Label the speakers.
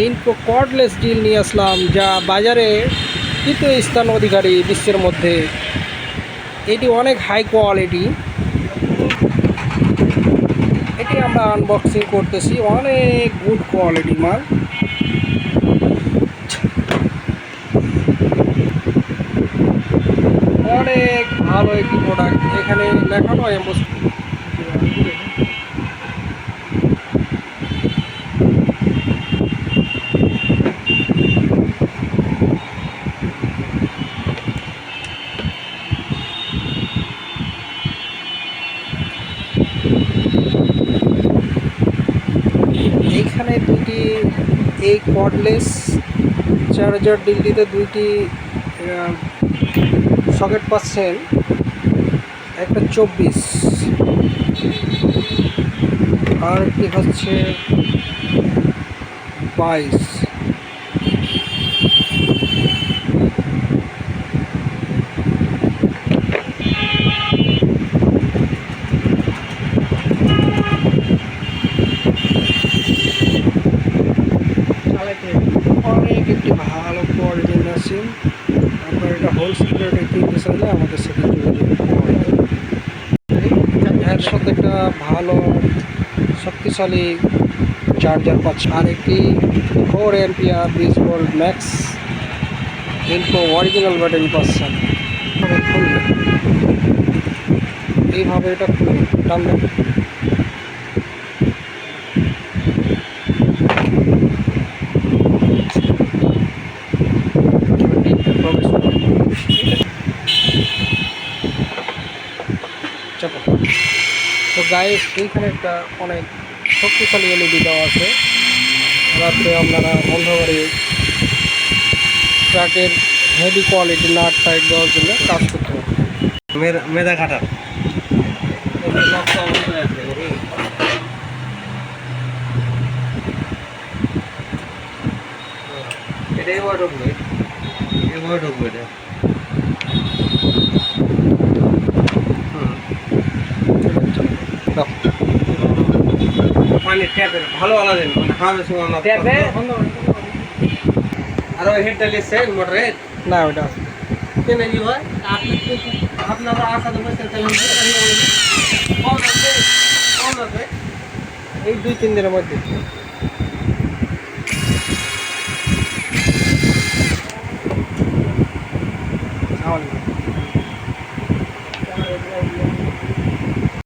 Speaker 1: ইনকো cordless drill নিয়ে আসলাম, যা বাজারে তৃতীয় স্থান অধিকারী বিশ্বের মধ্যে। এটি অনেক হাই কোয়ালিটি। এটি আমরা আনবক্সিং করতেছি, অনেক গুড কোয়ালিটি মাল। অনেক ভালো একটি প্রোডাক্ট। এখানে লেখানো এমবস। এইখানে দুটি এই কর্ডলেস চার্জার ডিলটিতে দুইটি সকেট পাচ্ছেন, একটা 24 আর একটি হচ্ছে 22। অনেক একটি ভালো কোয়ালিটির মেশিন। আপনার এটা হোলসেল রেটে কিনতে চাইলে আমাদের সাথে যোগাযোগ করতে হবে। এর সাথে একটা ভালো শক্তিশালী চার্জার পাচ্ছে, আর একটি 4 ampere 20 volt max ইনকো original battery পাচ্ছেন। খুলবে এইভাবে, এটা খুলবে টানবে। তো গায়ে এইখানে একটা অনেক শক্তিশালী এলইডি দেওয়া আছে। রাত্রে আপনারা অন্ধকারে ট্রাকের হেভি কোয়ালিটি নাট টাইট দেওয়ার জন্য কাজ করতে হবে।
Speaker 2: মেধা খাটার এটাই বড় ঢুকবে, এভাবে ঢুকবে এটা। পানির ট্যাপের ভালো আলাদা মানে হাওয়া সময় ট্যাপে। আর ওই হেডটা লিখছে মোটরের
Speaker 1: না, ওটা
Speaker 2: কেনে কি হয় আপনারা আসাতে বসে
Speaker 1: এই 2-3 দিনের মধ্যে